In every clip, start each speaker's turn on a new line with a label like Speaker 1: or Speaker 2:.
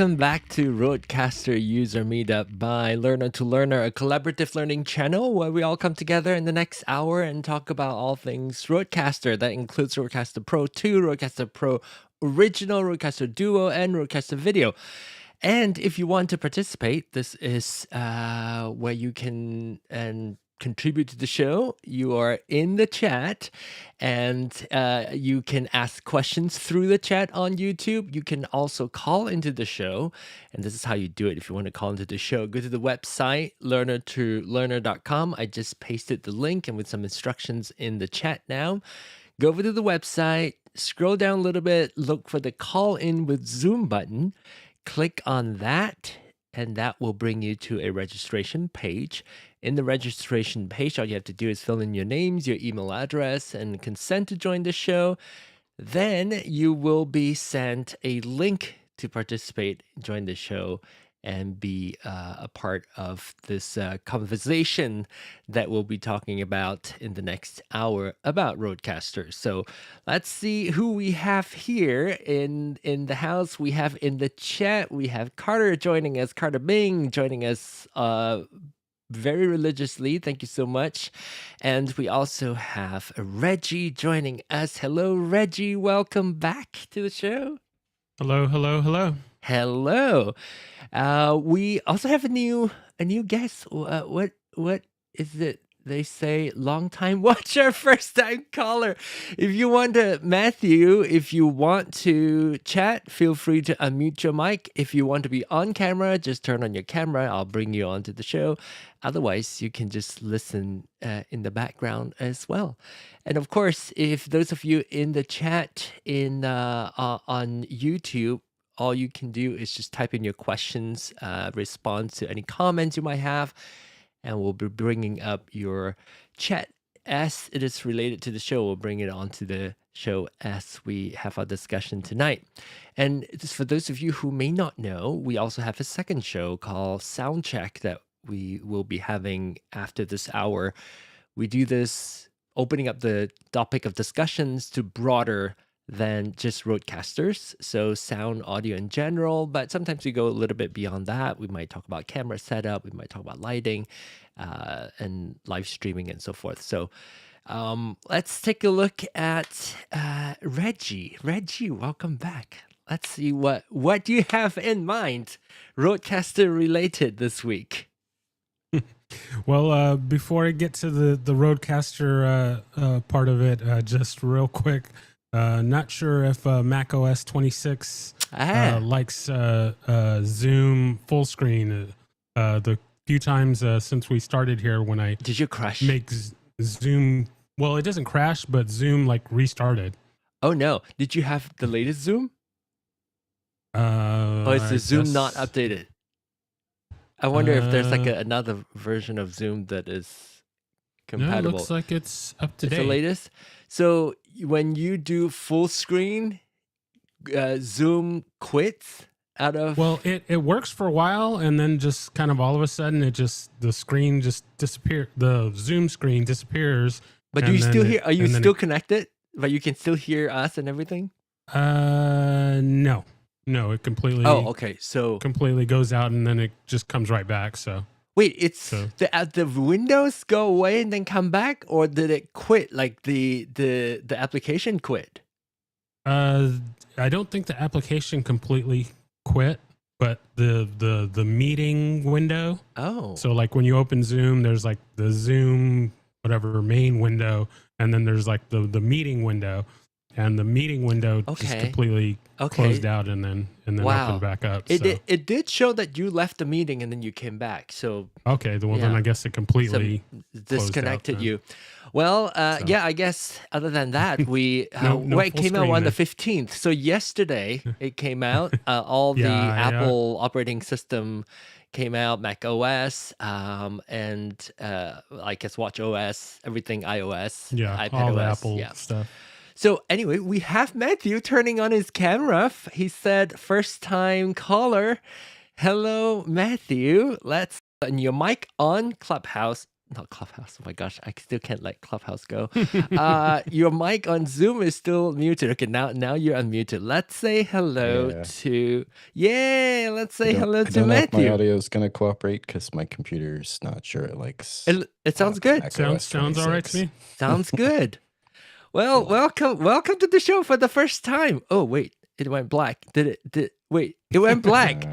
Speaker 1: welcome back to RØDECaster User Meetup by Learner to Learner, a collaborative learning channel where we all come together in the next hour and talk about all things RØDECaster. That includes RØDECaster Pro 2, RØDECaster Pro Original, RØDECaster Duo, and RØDECaster Video. And if you want to participate, this is where you can contribute to the show. You are in the chat and you can ask questions through the chat on YouTube. You can also call into the show, and this is how you do it. If you want to call into the show, go to the website learner2learner.com. I just pasted the link and with some instructions in the chat now. Go over to the website, scroll down a little bit, look for the call in with Zoom button, click on that, and that will bring you to a registration page. In the registration page, all you have to do is fill in your names, your email address, and consent to join the show. Then you will be sent a link to participate, join the show, and be a part of this conversation that we'll be talking about in the next hour about RØDECaster. So let's see who we have here in the house. We have in the chat, we have Carter joining us, Carter Bing joining us very religiously. Thank you so much. And we also have Reggie joining us. Hello, Reggie. Welcome back to the show.
Speaker 2: Hello, hello, hello.
Speaker 1: Hello. We also have a new guest. What is it? They say long time watcher, first time caller. If you want to, Matthew, if you want to chat, feel free to unmute your mic. If you want to be on camera, just turn on your camera. I'll bring you onto the show. Otherwise, you can just listen in the background as well. And of course, if those of you in the chat on YouTube, all you can do is just type in your questions, respond to any comments you might have, and we'll be bringing up your chat as it is related to the show. We'll bring it onto the show as we have our discussion tonight. And just for those of you who may not know, we also have a second show called Soundcheck that we will be having after this hour. We do this opening up the topic of discussions to broader than just RØDECasters, so sound, audio in general, but sometimes we go a little bit beyond that. We might talk about camera setup, we might talk about lighting, and live streaming and so forth. So let's take a look at Reggie. Reggie, welcome back. Let's see what do you have in mind, RØDECaster related this week?
Speaker 2: Well, before I get to the RØDECaster part of it, just real quick, not sure if Mac OS 26 likes Zoom full screen. The few times since we started here, when I
Speaker 1: did you crash?
Speaker 2: Make Zoom, well, it doesn't crash, but Zoom like restarted.
Speaker 1: Oh no! Did you have the latest Zoom? Or is the Zoom not updated? I wonder if there's like another version of Zoom that is compatible.
Speaker 2: No, it looks like it's up to date.
Speaker 1: It's the latest. So when you do full screen, Zoom quits out of...
Speaker 2: Well, it works for a while, and then just kind of all of a sudden, the screen just disappears. The Zoom screen disappears.
Speaker 1: But do you still hear? Are you still connected? But you can still hear us and everything?
Speaker 2: No, it completely...
Speaker 1: Oh, okay. So...
Speaker 2: completely goes out, and then it just comes right back, so...
Speaker 1: Wait, the windows go away and then come back, or did it quit? Like the application quit?
Speaker 2: I don't think the application completely quit, but the meeting window.
Speaker 1: Oh.
Speaker 2: So like when you open Zoom, there's like the Zoom whatever main window, and then there's like the meeting window, and the meeting window just completely closed out and then opened back up.
Speaker 1: It did show that you left the meeting and then you came back. So
Speaker 2: then I guess it completely
Speaker 1: disconnected you. Well, I guess other than that, we it came out on the 15th. So yesterday it came out. All the Apple operating system came out, Mac OS, and I guess Watch OS, everything iOS, iPad
Speaker 2: all
Speaker 1: OS,
Speaker 2: the Apple stuff.
Speaker 1: So anyway, we have Matthew turning on his camera. He said, first time caller. Hello, Matthew. Let's turn your mic on Clubhouse. not Clubhouse. Oh my gosh, I still can't let Clubhouse go. Your mic on Zoom is still muted. Okay, now you're unmuted. Let's say hello to let's say hello to
Speaker 3: I don't know if my
Speaker 1: Matthew.
Speaker 3: audio is going to cooperate because my computer's not sure it likes.
Speaker 1: It sounds good.
Speaker 2: Sounds all right to me.
Speaker 1: Sounds good. Well, welcome to the show for the first time. Oh wait, it went black. Wait, it went black.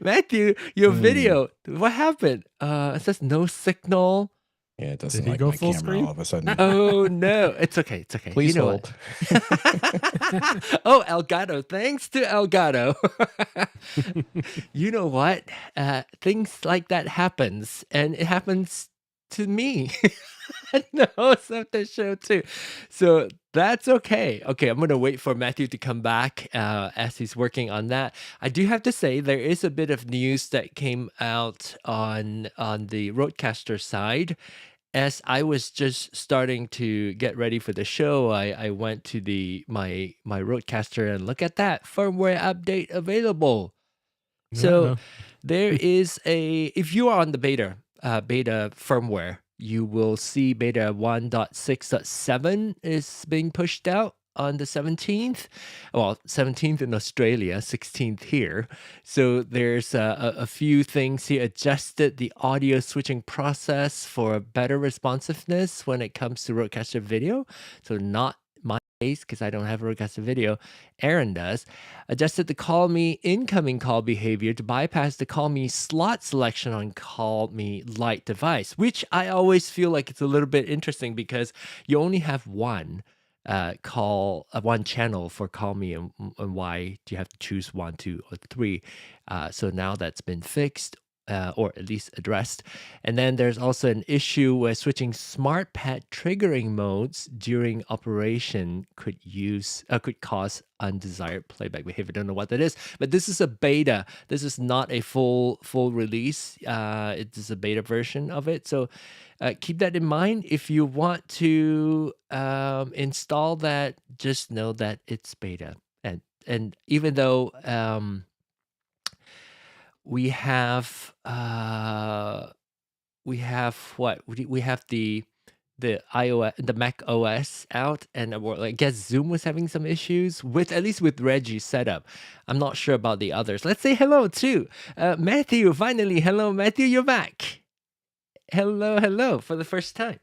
Speaker 1: Matthew, your video, what happened? It says no signal.
Speaker 3: Yeah, it doesn't
Speaker 2: Did he
Speaker 3: like
Speaker 2: go
Speaker 3: my
Speaker 2: full
Speaker 3: camera
Speaker 2: screen?
Speaker 3: all of a sudden.
Speaker 1: Oh no, it's okay. It's okay.
Speaker 3: Please
Speaker 1: you know
Speaker 3: hold.
Speaker 1: Oh, Elgato. Thanks to Elgato. You know what? Things like that happens, and it happens to me. The host of the show too. So that's okay. Okay, I'm gonna wait for Matthew to come back as he's working on that. I do have to say there is a bit of news that came out on the RØDECaster side. As I was just starting to get ready for the show, I went to my RØDECaster and look at that firmware update available. So there is if you are on the beta firmware, you will see beta 1.6.7 is being pushed out on the 17th. Well, 17th in Australia, 16th here. So there's a few things here. Adjusted the audio switching process for better responsiveness when it comes to RØDECaster video. So not my case, because I don't have RØDECaster video. Aaron does. Adjusted the call me incoming call behavior to bypass the call me slot selection on call me light device, which I always feel like it's a little bit interesting because you only have one one channel for call me, and why do you have to choose 1, 2, or 3? So now that's been fixed, or at least addressed. And then there's also an issue where switching smart pad triggering modes during operation could cause undesired playback behavior. Don't know what that is, but this is a beta. This is not a full release. It is a beta version of it. So keep that in mind. If you want to install that, just know that it's beta. And even though we have what? We have the iOS, the Mac OS out, and I guess Zoom was having some issues with, at least with Reggie's setup. I'm not sure about the others. Let's say hello to Matthew. Finally, hello Matthew, you're back. Hello for the first time.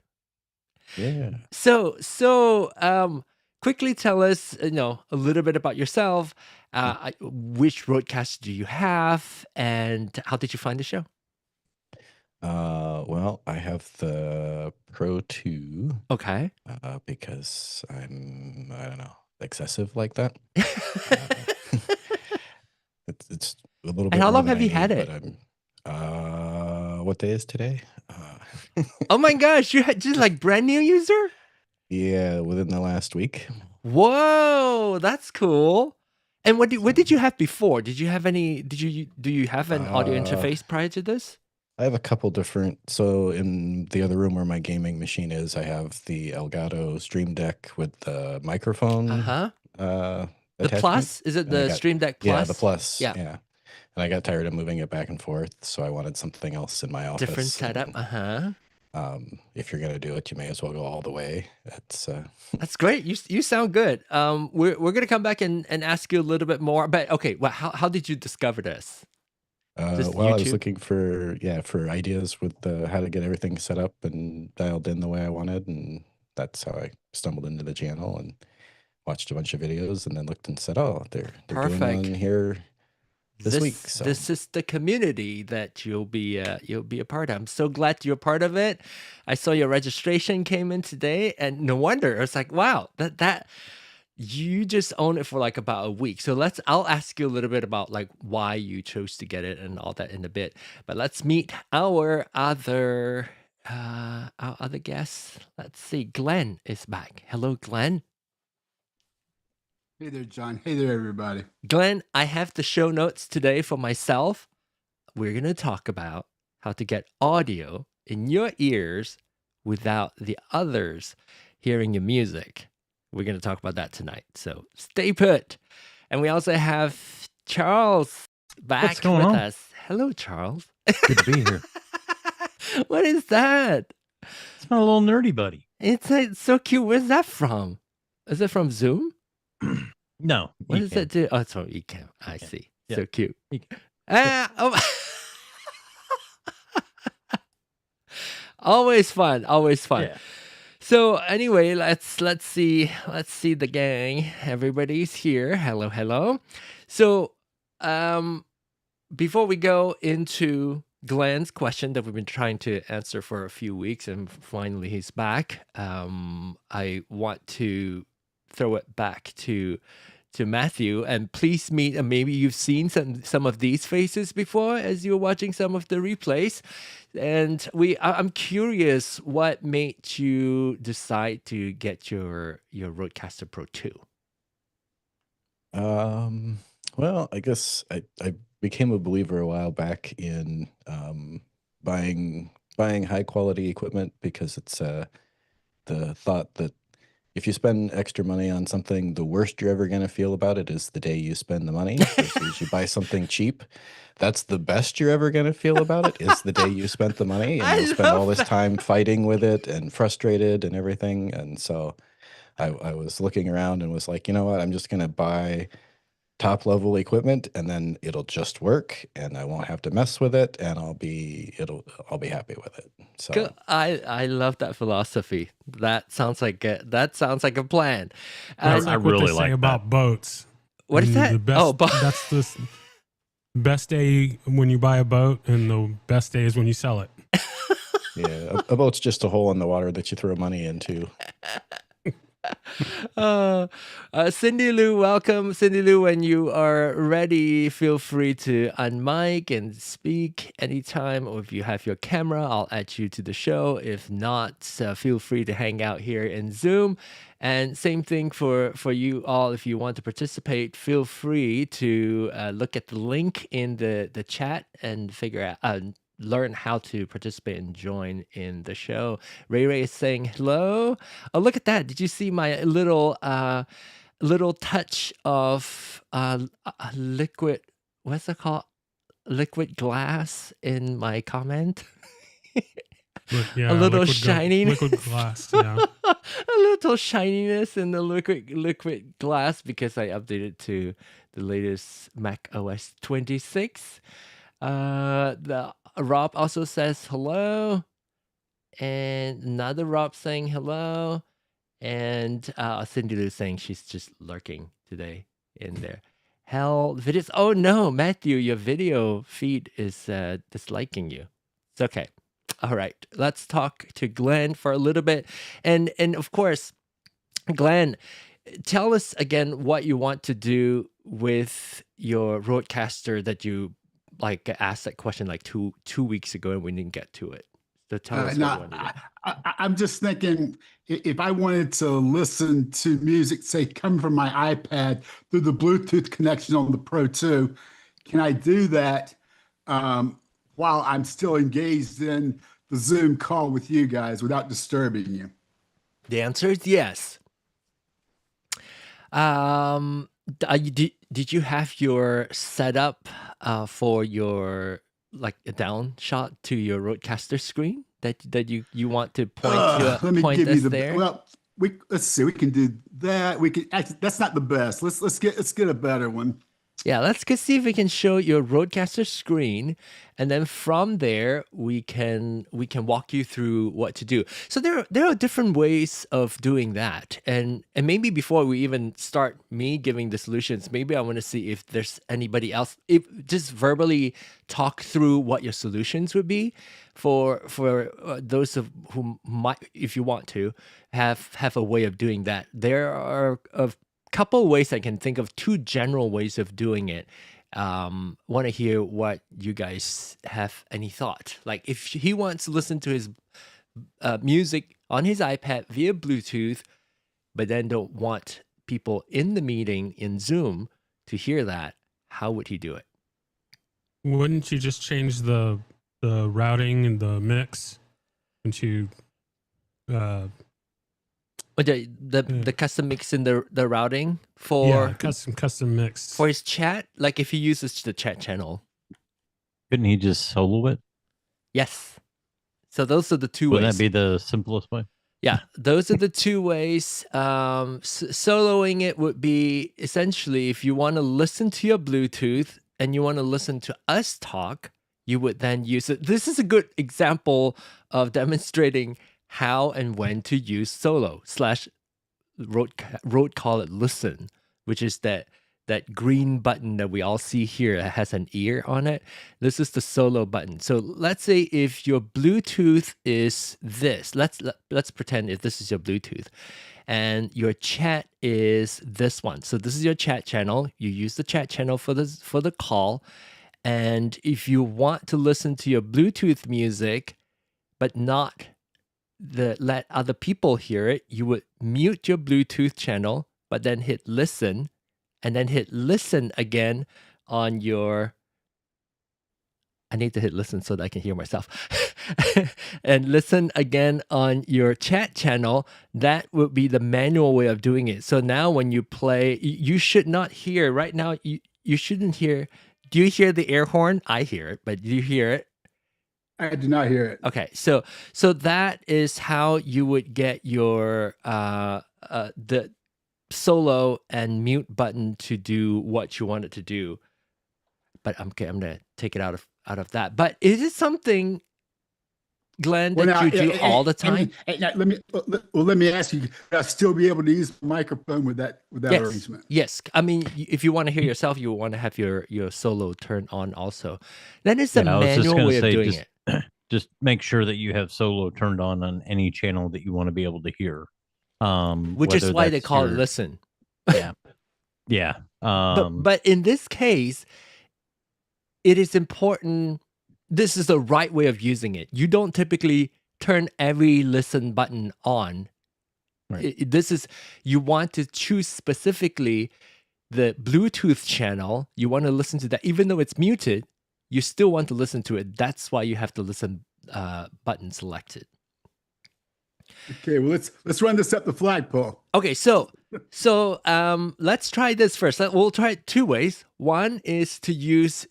Speaker 3: Yeah.
Speaker 1: So quickly tell us, a little bit about yourself. Which RØDECaster do you have, and how did you find the show?
Speaker 3: Well, I have the Pro 2.
Speaker 1: Okay.
Speaker 3: Because I don't know, excessive like that. It's a little bit.
Speaker 1: And how
Speaker 3: more
Speaker 1: long
Speaker 3: than
Speaker 1: have you had
Speaker 3: need,
Speaker 1: it?
Speaker 3: but what day is today?
Speaker 1: Oh my gosh, you had just like brand new user?
Speaker 3: Yeah, within the last week.
Speaker 1: Whoa, that's cool. And what did you have before? Did you have any? Do you have an audio interface prior to this?
Speaker 3: I have a couple different. So in the other room where my gaming machine is, I have the Elgato Stream Deck with the microphone.
Speaker 1: The Plus? Is it the Stream Deck Plus?
Speaker 3: Yeah, the Plus.
Speaker 1: Yeah.
Speaker 3: And I got tired of moving it back and forth, so I wanted something else in my office.
Speaker 1: Different setup.
Speaker 3: If you're gonna do it, you may as well go all the way.
Speaker 1: That's great. You sound good. We're gonna come back and ask you a little bit more. But okay, well, how did you discover this?
Speaker 3: Well, I was looking for ideas with how to get everything set up and dialed in the way I wanted, and that's how I stumbled into the channel and watched a bunch of videos, and then looked and said, "Oh, they're doing one here this week." So
Speaker 1: this is the community that you'll be a part of. I'm so glad you're part of it. I saw your registration came in today, and no wonder. I was like, wow, that you just own it for like about a week. So I'll ask you a little bit about like why you chose to get it and all that in a bit. But let's meet our other guests. Let's see. Glenn is back. Hello, Glenn.
Speaker 4: Hey there, John. Hey there, everybody.
Speaker 1: Glenn, I have the show notes today for myself. We're going to talk about how to get audio in your ears without the others hearing your music. We're going to talk about that tonight. So stay put. And we also have Charles back with us. Hello, Charles.
Speaker 5: Good to be here.
Speaker 1: What is that?
Speaker 4: It's my little nerdy buddy.
Speaker 1: It's so cute. Where's that from? Is it from Zoom?
Speaker 4: No.
Speaker 1: What does it do? Oh, it's from Ecamm. I see.
Speaker 4: Yeah.
Speaker 1: So cute.
Speaker 4: Oh.
Speaker 1: Always fun. Always fun.
Speaker 4: Yeah.
Speaker 1: So anyway, let's see the gang. Everybody's here. Hello, hello. So before we go into Glenn's question that we've been trying to answer for a few weeks, and finally he's back, I want to throw it back to Matthew, and please meet, and maybe you've seen some of these faces before as you were watching some of the replays, and I'm curious what made you decide to get your RØDECaster Pro 2.
Speaker 3: Well, I guess I became a believer a while back in buying high quality equipment, because it's the thought that if you spend extra money on something, the worst you're ever going to feel about it is the day you spend the money. Versus you buy something cheap, that's the best you're ever going to feel about it, is the day you spent the money, and you'll spend all this time fighting with it and frustrated and everything. And so I was looking around and was like, you know what, I'm just going to buy top level equipment, and then it'll just work, and I won't have to mess with it, and I'll be happy with it. So
Speaker 1: I love that philosophy. That sounds like a plan.
Speaker 2: That's
Speaker 4: I
Speaker 2: like what
Speaker 4: really
Speaker 2: they say
Speaker 4: like
Speaker 2: about boats.
Speaker 1: What is that?
Speaker 2: That's the best day when you buy a boat, and the best day is when you sell it.
Speaker 3: Yeah, a boat's just a hole in the water that you throw money into.
Speaker 1: Cindy Lou, welcome. Cindy Lou, when you are ready, feel free to unmic and speak anytime, or if you have your camera, I'll add you to the show. If not, feel free to hang out here in Zoom. And same thing for you all. If you want to participate, feel free to look at the link in the chat and figure out learn how to participate and join in the show. Ray is saying hello. Oh, look at that. Did you see my little touch of liquid, what's it called? Liquid glass in my comment?
Speaker 2: Yeah,
Speaker 1: a little shininess.
Speaker 2: Liquid glass, yeah.
Speaker 1: A little shininess in the liquid glass, because I updated to the latest Mac OS 26. The Rob also says hello, and another Rob saying hello, and Cindy Lou saying she's just lurking today in there. Hell, videos. Oh no, Matthew, your video feed is disliking you. It's okay. All right, let's talk to Glenn for a little bit, and of course, Glenn, tell us again what you want to do with your RØDECaster that you asked that question like two weeks ago, and we didn't get to it. So tell us what you want to do.
Speaker 5: I'm just thinking, if I wanted to listen to music, say, come from my iPad through the Bluetooth connection on the Pro 2, can I do that while I'm still engaged in the Zoom call with you guys without disturbing you?
Speaker 1: The answer is yes. Did you have your setup for your a down shot to your RØDECaster screen that you want to point us there?
Speaker 5: Well, let's see. We can do that. We can actually, that's not the best. Let's get a better one.
Speaker 1: Yeah, let's see if we can show your RØDECaster screen, and then from there we can walk you through what to do. So there are different ways of doing that, and maybe before we even start me giving the solutions, maybe I want to see if there's anybody else. If just verbally talk through what your solutions would be for those of who might, if you want to, have a way of doing that. There are couple ways I can think of, two general ways of doing it. Want to hear what you guys have any thought. Like if he wants to listen to his music on his iPad via Bluetooth, but then don't want people in the meeting in Zoom to hear that, how would he do it?
Speaker 2: Wouldn't you just change the routing and the mix into
Speaker 1: the custom mix in the routing for
Speaker 2: custom mix
Speaker 1: for his chat? Like if he uses the chat channel,
Speaker 4: couldn't he just solo it?
Speaker 1: Yes. So those are the two
Speaker 4: Wouldn't
Speaker 1: ways.
Speaker 4: that be the simplest way?
Speaker 1: Yeah, those are the two ways. Soloing it would be essentially if you want to listen to your Bluetooth and you want to listen to us talk, you would then use it. This is a good example of demonstrating how and when to use solo / road call it listen, which is that green button that we all see here that has an ear on it. This is the solo button. So let's say if your Bluetooth is this, let's pretend if this is your Bluetooth and your chat is this one. So this is your chat channel. You use the chat channel for the call. And if you want to listen to your Bluetooth music, but not let other people hear it, you would mute your Bluetooth channel, but then hit listen, and then hit listen again on your, I need to hit listen so that I can hear myself. And listen again on your chat channel. That would be the manual way of doing it. So now when you play, you should not hear, right now, you shouldn't hear. Do you hear the air horn? I hear it, but do you hear it?
Speaker 5: I do not hear it.
Speaker 1: Okay, so that is how you would get your the solo and mute button to do what you want it to do. But I'm gonna take it out of that. But is it something, Glenn, that you do all the time?
Speaker 5: Let me ask you. I'll still be able to use the microphone with that arrangement.
Speaker 1: Yes. I mean, if you want to hear yourself, you want to have your solo turned on also. Then it's a manual way of doing it.
Speaker 4: Just make sure that you have solo turned on any channel that you want to be able to hear.
Speaker 1: Which is why they call it listen.
Speaker 4: Yeah. Yeah.
Speaker 1: But in this case, it is important. This is the right way of using it. You don't typically turn every listen button on.
Speaker 3: Right.
Speaker 1: This is, you want to choose specifically the Bluetooth channel. You want to listen to that, even though it's muted. You still want to listen to it. That's why you have the listen button selected.
Speaker 5: Okay, well let's run this up the flagpole.
Speaker 1: Okay, so let's try this first. We'll try it two ways. One is to use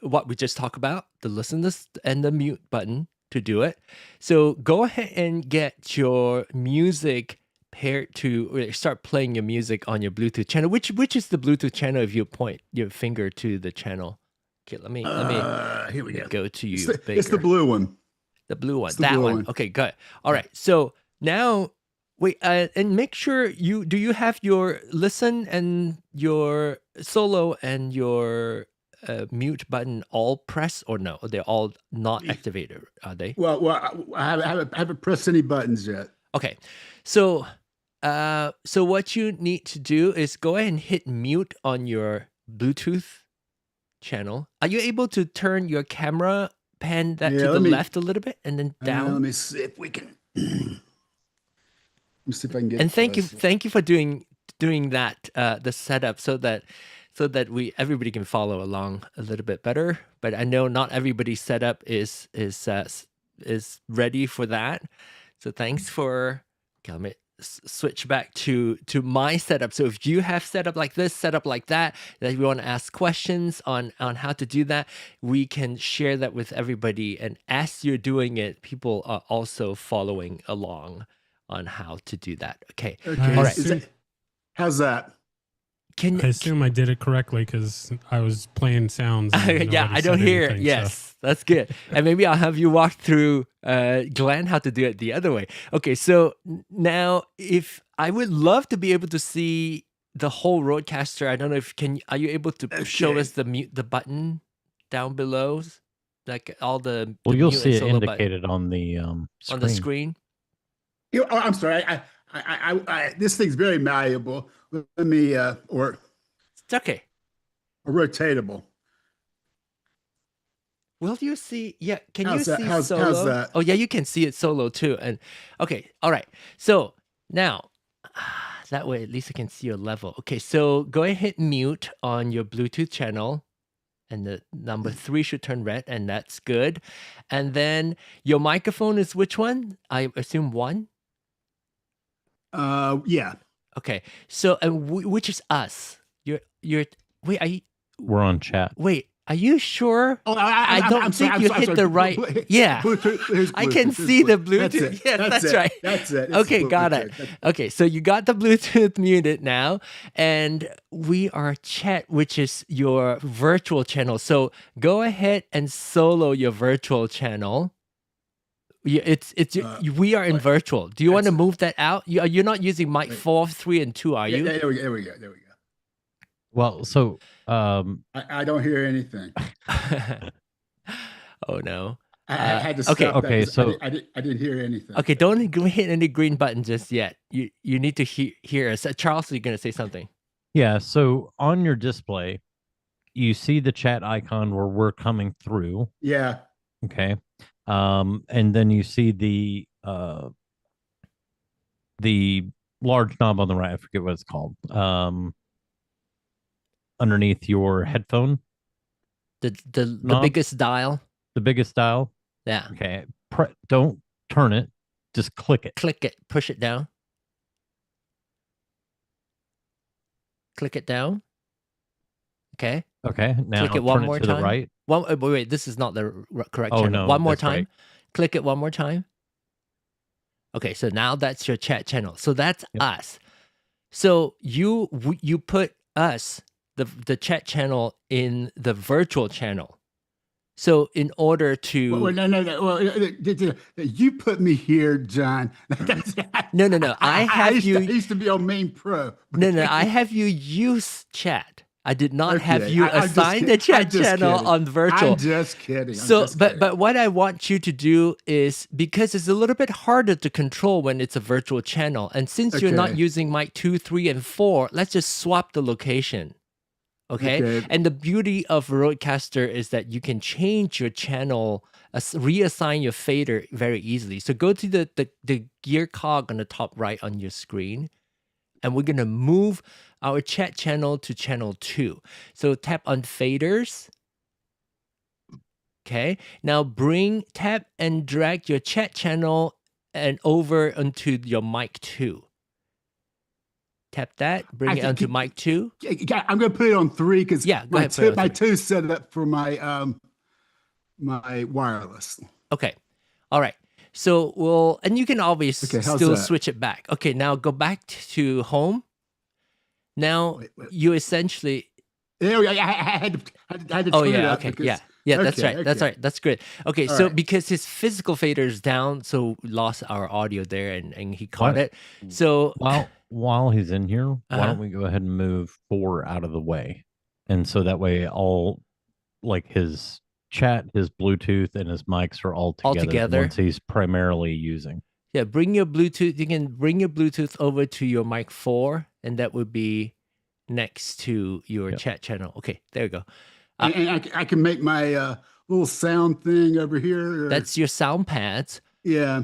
Speaker 1: what we just talked about, the listen and the mute button to do it. So go ahead and get your music paired to start playing your music on your Bluetooth channel. Which is the Bluetooth channel if you point your finger to the channel? Okay, let me
Speaker 5: here we
Speaker 1: go to you.
Speaker 5: It's the blue one.
Speaker 1: The blue one. That one. Okay, good. All right. So now wait, and make sure do you have your listen and your solo and your mute button all pressed or no? They're all not activated, are they?
Speaker 5: Well, I haven't pressed any buttons yet.
Speaker 1: Okay. So what you need to do is go ahead and hit mute on your Bluetooth channel. Are you able to turn your camera pan to the left a little bit and then down?
Speaker 5: Let me see if we can. Let me see if I can get.
Speaker 1: And thank you for doing that the setup so that everybody can follow along a little bit better. But I know not everybody's setup is ready for that. So thanks for. Okay, let me switch back to my setup. So if you have setup like this, setup like that you want to ask questions on how to do that, we can share that with everybody. And as you're doing it, people are also following along on how to do that. Okay.
Speaker 5: All right. How's that?
Speaker 2: I assume I did it correctly because I was playing sounds.
Speaker 1: Yeah, I don't hear it. Yes, so. That's good. And maybe I'll have you walk through, Glenn, how to do it the other way. Okay, so now if I would love to be able to see the whole RØDECaster, I don't know if are you able to show us the button down below, like all the.
Speaker 4: Well, you'll see it indicated on the screen.
Speaker 1: On the screen.
Speaker 5: I'm sorry. I this thing's very malleable. Let me or
Speaker 1: it's okay.
Speaker 5: Or rotatable.
Speaker 1: Will you see? Yeah, can you see solo?
Speaker 5: How's that?
Speaker 1: Oh yeah, you can see it solo too. And okay, all right. So now that way at least I can see your level. Okay, so go ahead and hit mute on your Bluetooth channel. And the number 3 should turn red, and that's good. And then your microphone is which one? I assume 1.
Speaker 5: Yeah.
Speaker 1: Okay. So, and which is us? You're. Wait,
Speaker 4: We're on chat.
Speaker 1: Wait, Are you sure?
Speaker 5: Oh,
Speaker 1: I don't think you hit the right. Yeah,
Speaker 5: Bluetooth,
Speaker 1: I can see the Bluetooth. Yes, that's right.
Speaker 5: That's it. It's
Speaker 1: Okay, got it.
Speaker 5: Bluetooth.
Speaker 1: Okay, so you got the Bluetooth muted now, and we are chat, which is your virtual channel. So go ahead and solo your virtual channel. We are in virtual. Do you want to move that out? You're not using mic 4, 3, and 2, are you?
Speaker 5: Yeah, there we go.
Speaker 4: Well, so
Speaker 5: I don't hear anything.
Speaker 1: Oh no.
Speaker 5: I had to stop
Speaker 4: okay,
Speaker 5: that
Speaker 4: so
Speaker 5: I didn't hear anything.
Speaker 1: Okay, don't hit any green button just yet. You need to hear us. Charles, you're gonna say something.
Speaker 4: yeah, so on your display, you see the chat icon where we're coming through.
Speaker 5: Yeah.
Speaker 4: Okay. And then you see the large knob on the right. I forget what it's called. Underneath your headphone.
Speaker 1: The biggest dial.
Speaker 4: The biggest dial.
Speaker 1: Yeah.
Speaker 4: Okay. Don't turn it. Just click it.
Speaker 1: Click it. Push it down. Click it down. Okay.
Speaker 4: Okay. Now
Speaker 1: click it one
Speaker 4: turn
Speaker 1: more
Speaker 4: it to
Speaker 1: time.
Speaker 4: the right.
Speaker 1: Wait. This is not the correct
Speaker 4: Oh,
Speaker 1: channel.
Speaker 4: no,
Speaker 1: One more
Speaker 4: that's
Speaker 1: time.
Speaker 4: right.
Speaker 1: Click it one more time. Okay. So now that's your chat channel. So that's us. So you put us, the chat channel, in the virtual channel. So in order to
Speaker 5: no. Well, you put me here, John.
Speaker 1: No. I
Speaker 5: used to be on Main Pro.
Speaker 1: No. I have you use chat. I did not have you assign the chat channel on virtual.
Speaker 5: I'm just kidding.
Speaker 1: But what I want you to do is, because it's a little bit harder to control when it's a virtual channel, and since you're not using mic 2, 3, and 4, let's just swap the location. Okay? And the beauty of RØDECaster is that you can change your channel, reassign your fader very easily. So go to the gear cog on the top right on your screen, and we're going to move our chat channel to channel 2. So tap on faders. Okay. Now tap and drag your chat channel and over onto your mic 2. Tap that, bring it onto mic 2.
Speaker 5: I'm going to put it on 3 because my 2 is set up for my my wireless.
Speaker 1: Okay. All right. So and you can always still switch it back. Okay, now go back to home. Now you essentially.
Speaker 5: I had to turn it up.
Speaker 1: Okay, yeah, that's right. That's right. That's good. Okay, so because his physical fader is down, so we lost our audio there, and he caught it. So
Speaker 4: while he's in here, why don't we go ahead and move 4 out of the way, and so that way all his chat, his Bluetooth, and his mics are all together once he's primarily using.
Speaker 1: Yeah, bring your Bluetooth. You can bring your Bluetooth over to your mic 4, and that would be next to your chat channel. Okay, there you go.
Speaker 5: And I can make my little sound thing over here.
Speaker 1: That's your sound pads.
Speaker 5: Yeah.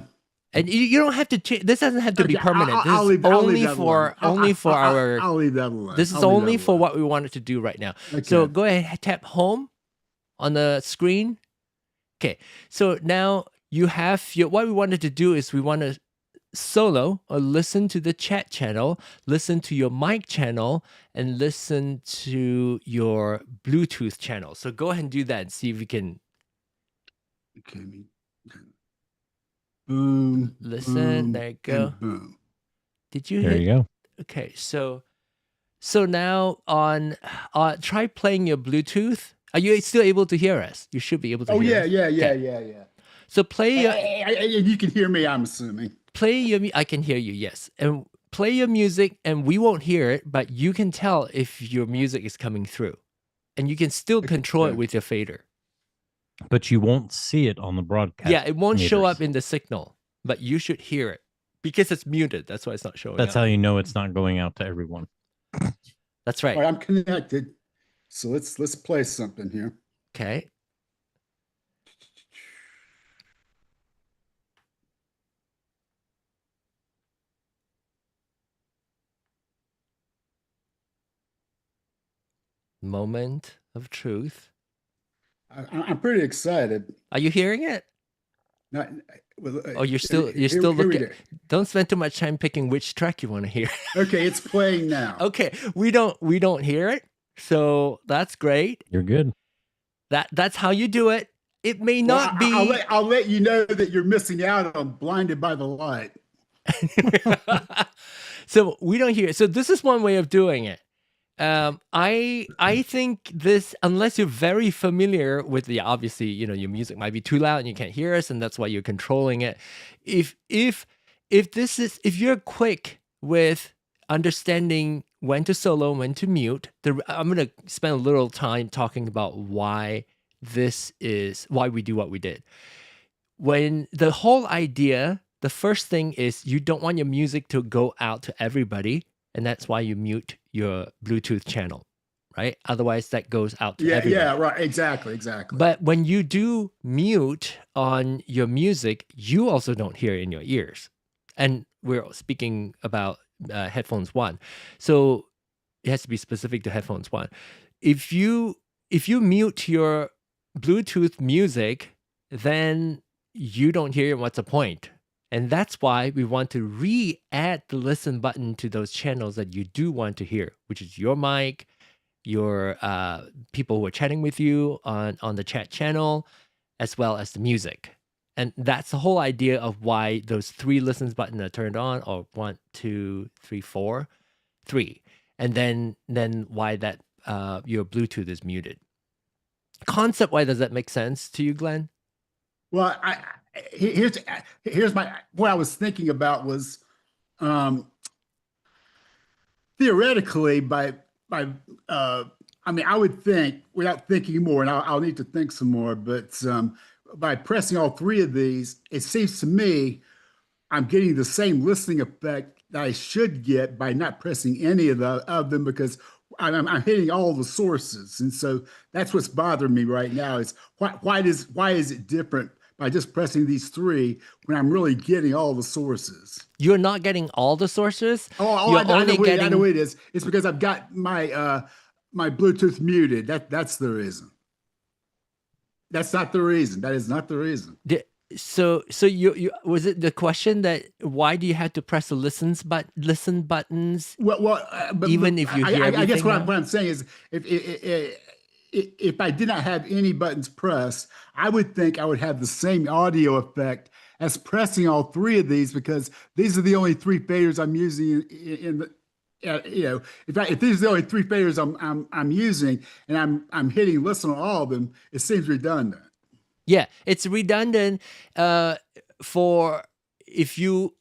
Speaker 1: And you don't have to change. This doesn't have to be permanent. This is only for our.
Speaker 5: I'll leave that alone.
Speaker 1: This is only for what we wanted to do right now. Okay. So go ahead, tap home on the screen. Okay, so now you have what we wanted to do is we want to solo or listen to the chat channel, listen to your mic channel, and listen to your Bluetooth channel. So go ahead and do that and see if we can.
Speaker 5: Okay. Boom.
Speaker 1: Listen.
Speaker 5: Boom,
Speaker 1: there you go.
Speaker 5: Boom.
Speaker 1: Did you?
Speaker 4: There you go.
Speaker 1: Okay, so now try playing your Bluetooth. Are you still able to hear us? You should be able to hear us.
Speaker 5: Yeah.
Speaker 1: So play your...
Speaker 5: you can hear me, I'm assuming.
Speaker 1: Play your... I can hear you, yes. And play your music, and we won't hear it, but you can tell if your music is coming through. And you can still control it with your fader.
Speaker 4: But you won't see it on the broadcast.
Speaker 1: Yeah, it won't show up in the signal, but you should hear it. Because it's muted, that's why it's not showing
Speaker 4: That's
Speaker 1: up.
Speaker 4: how you know it's not going out to everyone.
Speaker 1: That's right.
Speaker 5: All right, I'm connected. So let's play something here.
Speaker 1: Okay. Moment of truth.
Speaker 5: I'm pretty excited.
Speaker 1: Are you hearing it? You're still looking. Don't spend too much time picking which track you want to hear.
Speaker 5: Okay, it's playing now.
Speaker 1: Okay, we don't hear it. So that's great.
Speaker 4: You're good.
Speaker 1: That's how you do it. It may not be.
Speaker 5: I'll let you know that you're missing out on Blinded by the Light.
Speaker 1: So we don't hear it. So this is one way of doing it. I think this, unless you're very familiar with the, obviously, you know, your music might be too loud and you can't hear us, and that's why you're controlling it. If you're quick with understanding when to solo, when to mute, I'm gonna spend a little time talking about why we do what we did. When the whole idea, the first thing is you don't want your music to go out to everybody, and that's why you mute your Bluetooth channel, right? Otherwise, that goes out to everybody.
Speaker 5: Yeah, right. Exactly.
Speaker 1: But when you do mute on your music, you also don't hear it in your ears. And we're speaking about headphones 1. So it has to be specific to headphones 1. If you mute your Bluetooth music, then you don't hear it. What's the point? And that's why we want to re-add the listen button to those channels that you do want to hear, which is your mic, your people who are chatting with you on the chat channel, as well as the music. And that's the whole idea of why those 3 listens buttons are turned on, or 1, 2, 3, 4, 3. And then why that your Bluetooth is muted. Concept, why does that make sense to you, Glenn?
Speaker 5: Well, here's my, what I was thinking about was theoretically I mean, I would think, without thinking more, and I'll need to think some more, but by pressing all 3 of these, it seems to me I'm getting the same listening effect that I should get by not pressing any of them, because I'm hitting all the sources. And so that's what's bothering me right now, is why is it different by just pressing these 3 when I'm really getting all the sources?
Speaker 1: You're not getting all the sources.
Speaker 5: I know it is. It's because I've got my my Bluetooth muted. That's the reason. That's not the reason. That is not the reason.
Speaker 1: So you was it the question that why do you have to press the listen buttons?
Speaker 5: But
Speaker 1: even if you hear
Speaker 5: I guess what I'm saying is, if I did not have any buttons pressed, I would think I would have the same audio effect as pressing all 3 of these, because these are the only 3 faders I'm using in the. You know, if these are the only 3 faders I'm using, and I'm hitting listen on all of them, it seems redundant.
Speaker 1: Yeah, it's redundant. For if you,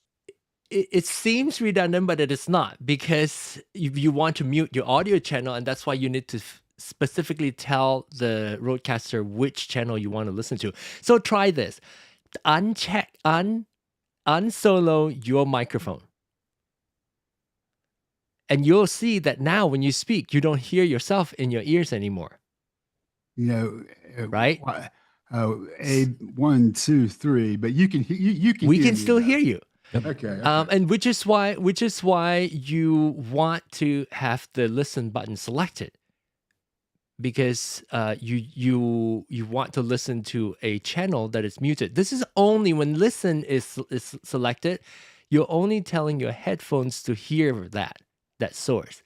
Speaker 1: it seems redundant, but it is not, because you want to mute your audio channel, and that's why you need to specifically tell the RØDECaster which channel you want to listen to. So try this: unsolo your microphone. And you'll see that now when you speak, you don't hear yourself in your ears anymore.
Speaker 5: You know,
Speaker 1: right?
Speaker 5: 1, 2, 3, but you can
Speaker 1: we can still hear you.
Speaker 5: Yep. Okay.
Speaker 1: And which is why you want to have the listen button selected, because you want to listen to a channel that is muted. This is only when listen is selected. You're only telling your headphones to hear that source.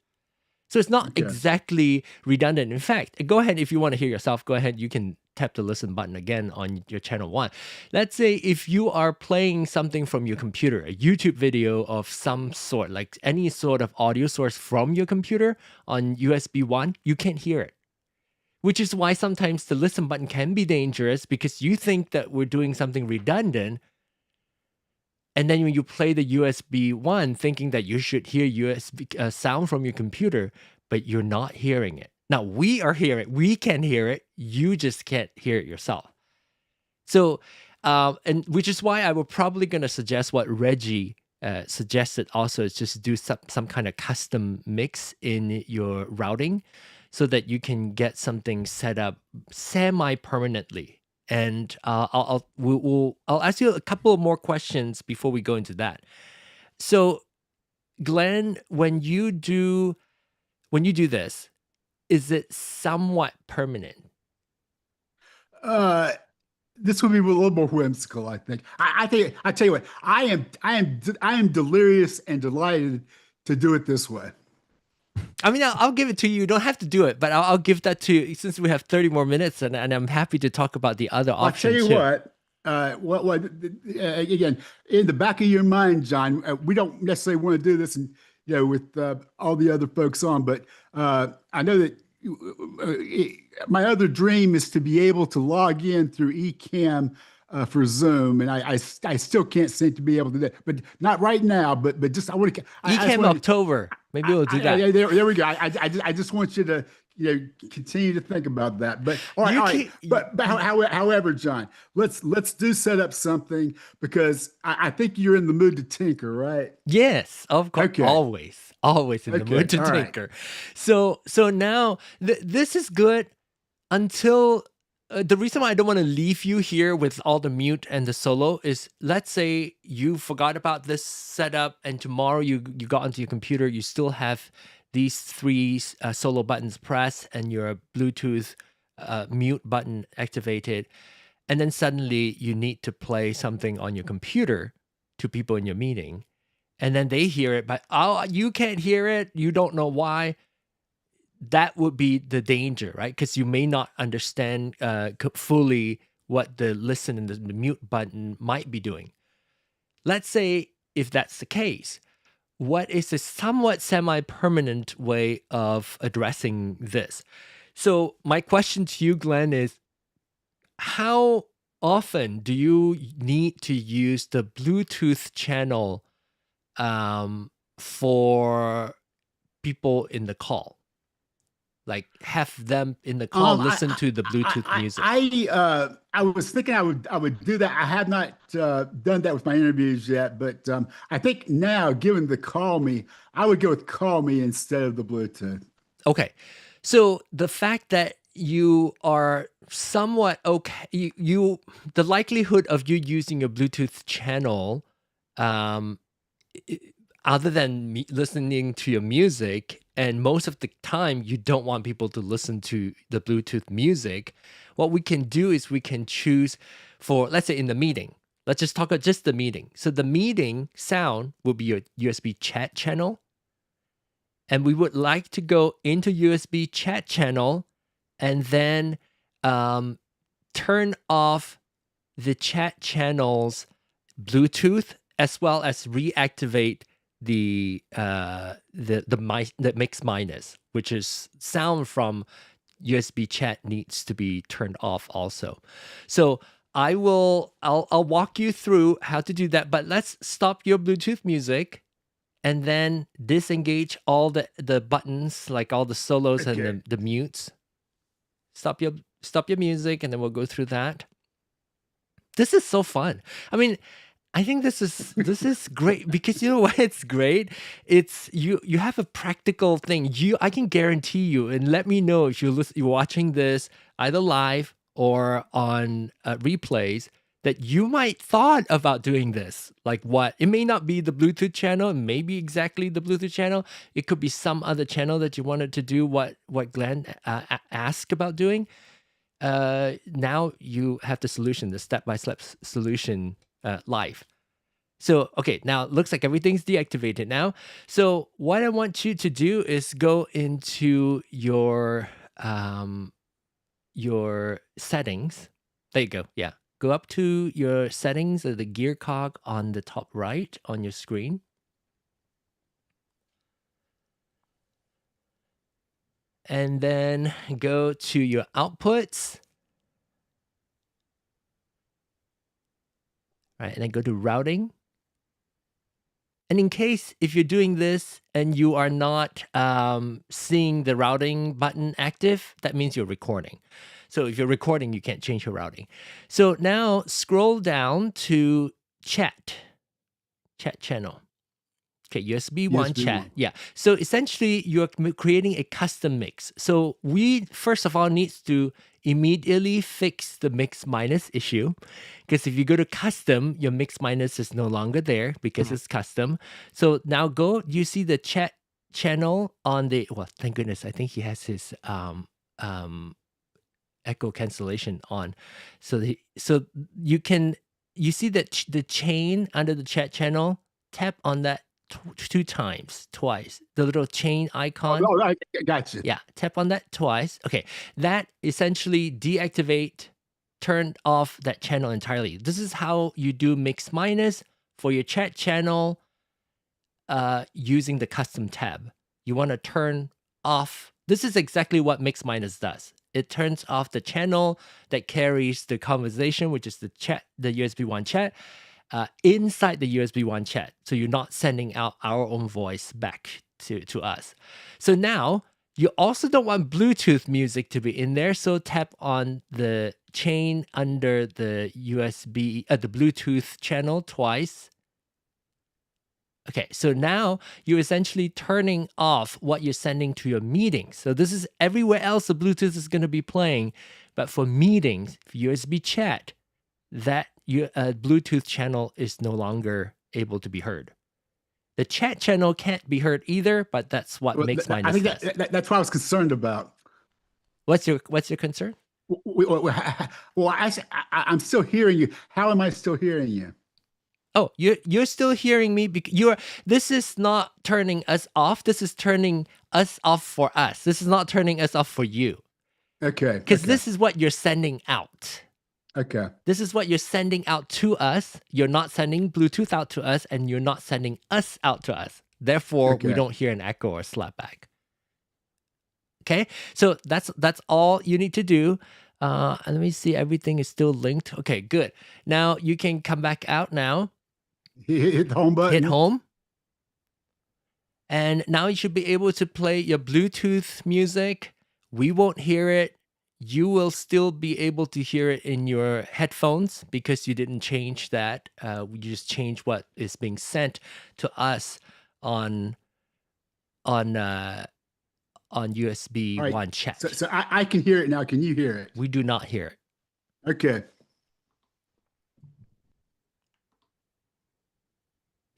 Speaker 1: So it's not exactly redundant. In fact, go ahead, if you want to hear yourself, go ahead, you can tap the listen button again on your channel 1. Let's say if you are playing something from your computer, a YouTube video of some sort, like any sort of audio source from your computer on USB 1, you can't hear it. Which is why sometimes the listen button can be dangerous, because you think that we're doing something redundant. And then when you play the USB 1, thinking that you should hear USB sound from your computer, but you're not hearing it. Now, we are hearing it. We can hear it. You just can't hear it yourself. So, and which is why I was probably going to suggest what Reggie suggested also, is just do some kind of custom mix in your routing so that you can get something set up semi-permanently. And I'll ask you a couple of more questions before we go into that. So, Glenn, when you do this, is it somewhat permanent?
Speaker 5: This would be a little more whimsical, I think. I tell you what, I am delirious and delighted to do it this way.
Speaker 1: I mean, I'll give it to you. You don't have to do it, but I'll give that to you since we have 30 more minutes, and I'm happy to talk about the other option too.
Speaker 5: I'll tell you what, again, in the back of your mind, John, we don't necessarily want to do this, and with all the other folks on, but I know that my other dream is to be able to log in through eCam for Zoom, and I still can't seem to be able to do that, but not right now. But just I want to
Speaker 1: eCam October. Maybe we'll do that.
Speaker 5: There we go. I just want you to continue to think about that. But all right. But however, John, let's set up something, because I think you're in the mood to tinker, right?
Speaker 1: Yes, of course. Okay. Always in the mood to tinker. Right. So now this is good until. The reason why I don't want to leave you here with all the mute and the solo is, let's say you forgot about this setup and tomorrow you got onto your computer, you still have these 3 solo buttons pressed and your Bluetooth mute button activated, and then suddenly you need to play something on your computer to people in your meeting, and then they hear it, but you can't hear it, you don't know why. That would be the danger, right? Because you may not understand fully what the listen and the mute button might be doing. Let's say if that's the case, what is a somewhat semi-permanent way of addressing this? So my question to you, Glenn, is how often do you need to use the Bluetooth channel for people in the call? Like have them in the call listen to the Bluetooth music.
Speaker 5: I was thinking I would do that. I have not done that with my interviews yet, but I think now, given the Call Me, I would go with Call Me instead of the Bluetooth.
Speaker 1: Okay, so the fact that you are somewhat okay, the likelihood of you using your Bluetooth channel, other than listening to your music, and most of the time you don't want people to listen to the Bluetooth music, what we can do is we can choose for, let's say in the meeting, let's just talk about just the meeting. So the meeting sound will be your USB chat channel. And we would like to go into USB chat channel and then turn off the chat channel's Bluetooth, as well as reactivate the mix minus, which is sound from USB chat needs to be turned off also. So I'll walk you through how to do that, but let's stop your Bluetooth music and then disengage all the buttons, like all the solos and the mutes. Stop your music, and then we'll go through that. This is so fun. I mean, I think this is great because you know why it's great? It's you have a practical thing. I can guarantee you, and let me know if you're watching this either live or on replays, that you might thought about doing this. Like what? It may not be the Bluetooth channel, maybe exactly the Bluetooth channel. It could be some other channel that you wanted to do what Glenn asked about doing. Now you have the solution, the step-by-step solution live. So, okay, now it looks like everything's deactivated now. So what I want you to do is go into your settings. There you go. Yeah. Go up to your settings of the gear cog on the top right on your screen. And then go to your outputs. Right, and then go to routing. And in case if you're doing this and you are not seeing the routing button active, that means you're recording. So if you're recording, you can't change your routing. So now scroll down to chat channel. Okay, USB 1 chat. Yeah. So essentially, you're creating a custom mix. So we, first of all, need to immediately fix the mix minus issue. Because if you go to custom, your mix minus is no longer there because it's custom. So now you see the chat channel on the, well, thank goodness, I think he has his echo cancellation on. So you see that the chain under the chat channel, tap on that twice. The little chain icon.
Speaker 5: Oh, I got you.
Speaker 1: Yeah, tap on that twice. Okay, that essentially turn off that channel entirely. This is how you do mix minus for your chat channel using the custom tab. You want to turn off. This is exactly what mix minus does. It turns off the channel that carries the conversation, which is the chat, the USB 1 chat, inside the USB 1 chat. So you're not sending out our own voice back to us. So now you also don't want Bluetooth music to be in there. So tap on the chain under the USB, the Bluetooth channel twice. Okay, so now you're essentially turning off what you're sending to your meetings. So this is everywhere else the Bluetooth is going to be playing, but for meetings, for USB chat, that your Bluetooth channel is no longer able to be heard. The chat channel can't be heard either, but that's what mix minus
Speaker 5: I think that's what I was concerned about.
Speaker 1: What's your concern?
Speaker 5: Well, I'm still hearing you. How am I still hearing you?
Speaker 1: Oh, you're still hearing me because this is not turning us off. This is turning us off for us. This is not turning us off for you.
Speaker 5: Okay.
Speaker 1: Because this is what you're sending out.
Speaker 5: Okay.
Speaker 1: This is what you're sending out to us. You're not sending Bluetooth out to us, and you're not sending us out to us. Therefore, we don't hear an echo or slapback. Okay, so that's all you need to do. And let me see, everything is still linked. Okay, good. Now you can come back out now.
Speaker 5: Hit the home button.
Speaker 1: Hit home. And now you should be able to play your Bluetooth music. We won't hear it. You will still be able to hear it in your headphones because you didn't change that. We just changed what is being sent to us on USB 1 chat.
Speaker 5: So I can hear it now. Can you hear it?
Speaker 1: We do not hear it.
Speaker 5: Okay.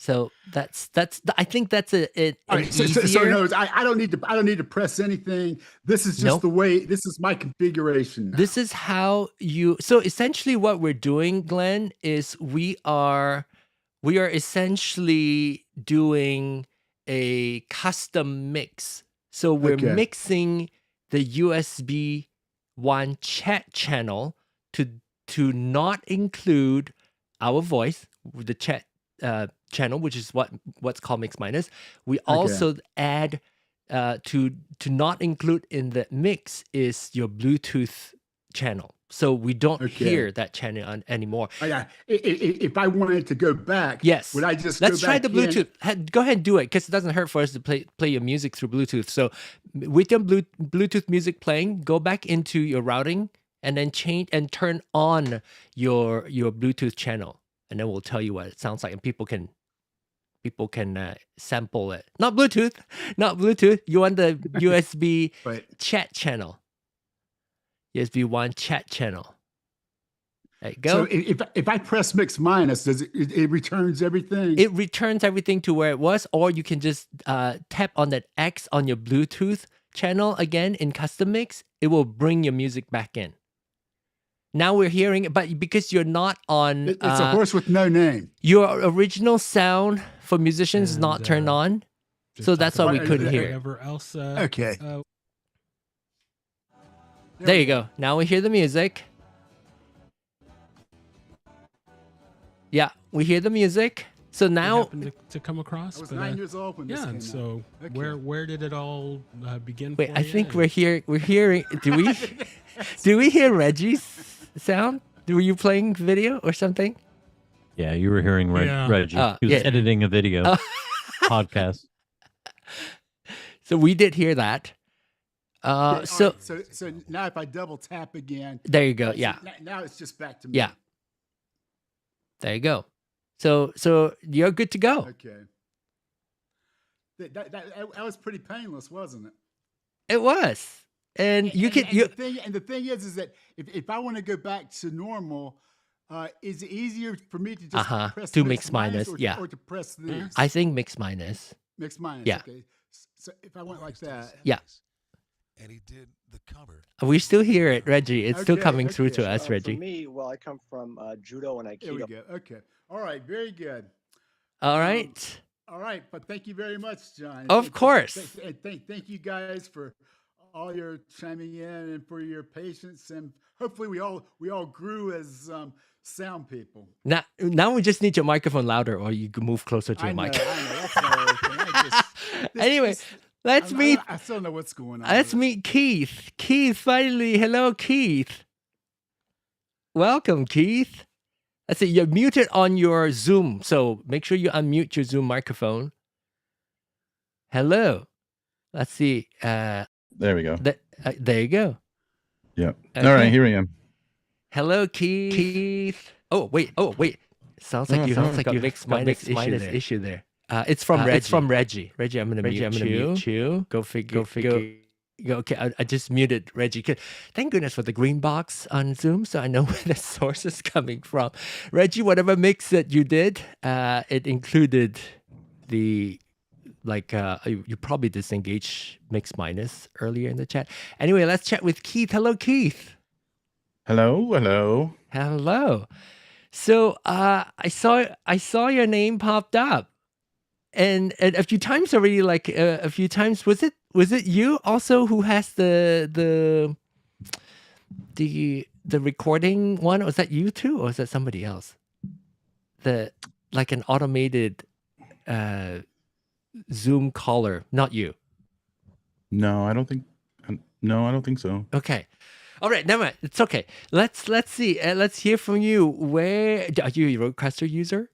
Speaker 1: So that's I think that's it.
Speaker 5: Right, so no, I don't need to press anything. This is just the way. This is my configuration now.
Speaker 1: This is how you. So essentially, what we're doing, Glenn, is we are essentially doing a custom mix. So we're mixing the USB 1 chat channel to not include our voice, the chat channel, which is what's called mix minus. We also add to not include in the mix is your Bluetooth channel. So we don't hear that channel anymore.
Speaker 5: Oh, yeah. If I wanted to go back,
Speaker 1: yes,
Speaker 5: would I just
Speaker 1: let's try the Bluetooth? Go ahead and do it because it doesn't hurt for us to play your music through Bluetooth. So with your Bluetooth music playing, go back into your routing and then change and turn on your Bluetooth channel, and then we'll tell you what it sounds like, and people can sample it. Not Bluetooth. You want the USB chat channel. USB 1 chat channel. There you go.
Speaker 5: So if I press mix minus, does it returns everything?
Speaker 1: It returns everything to where it was, or you can just tap on that X on your Bluetooth channel again in custom mix. It will bring your music back in. Now we're hearing it, but because you're not on...
Speaker 5: It's a horse with no name.
Speaker 1: Your original sound for musicians is not turned on, so that's why we couldn't hear it.
Speaker 2: Whatever else,
Speaker 5: okay.
Speaker 1: There you go. Now we hear the music. Yeah, we hear the music. So now...
Speaker 2: happened to come across.
Speaker 5: I was 9 years old when this came
Speaker 2: and so where did it all begin?
Speaker 1: Wait, I think we're hearing... Do we hear Reggie's sound? Were you playing video or something?
Speaker 4: Yeah, you were hearing Reggie. He was editing a video podcast.
Speaker 1: So we did hear that. So
Speaker 5: now if I double tap again,
Speaker 1: there you go. Yeah.
Speaker 5: Now it's just back to me.
Speaker 1: Yeah. There you go. So you're good to go.
Speaker 5: Okay. That was pretty painless, wasn't it?
Speaker 1: It was. And the
Speaker 5: thing is that if I want to go back to normal, is it easier for me to just press
Speaker 1: mix minus,
Speaker 5: or to press this?
Speaker 1: I think mix minus.
Speaker 5: Mix minus.
Speaker 1: Yeah.
Speaker 5: Okay. So if I went like that.
Speaker 1: Yeah.
Speaker 6: And he did the cover.
Speaker 1: We still hear it, Reggie. It's still coming through to us, Reggie.
Speaker 7: For me, I come from judo and aikido.
Speaker 5: There we go. Okay. All right. Very good.
Speaker 1: All right.
Speaker 5: All right, but thank you very much, John.
Speaker 1: Of course.
Speaker 5: Thank you guys for all your chiming in and for your patience, and hopefully we all grew as sound people.
Speaker 1: Now we just need your microphone louder, or you can move closer to your mic.
Speaker 5: I know. That's my thing.
Speaker 1: Anyway, let's meet.
Speaker 5: I still don't know what's going on.
Speaker 1: Let's meet Keith. Keith, finally. Hello, Keith. Welcome, Keith. Let's see, you're muted on your Zoom, so make sure you unmute your Zoom microphone. Hello. Let's see.
Speaker 7: There we go.
Speaker 1: There you go.
Speaker 7: Yeah.
Speaker 1: Okay.
Speaker 7: All right, here I am.
Speaker 1: Hello, Keith. Oh wait. Sounds like you got mixed minus issue there. It's from Reggie. Reggie, I'm gonna mute you. Go figure. Okay, I just muted Reggie. Thank goodness for the green box on Zoom, so I know where the source is coming from. Reggie, whatever mix that you did, it included the you probably disengaged mix minus earlier in the chat. Anyway, let's chat with Keith. Hello, Keith.
Speaker 7: Hello.
Speaker 1: So I saw your name popped up, and a few times already. A few times, was it you also who has the recording one? Or was that you too, or is that somebody else? Like an automated Zoom caller, not you.
Speaker 7: No, I don't think so.
Speaker 1: Okay. All right, never mind. It's okay. Let's see. Let's hear from you. Where are you a RØDECaster user?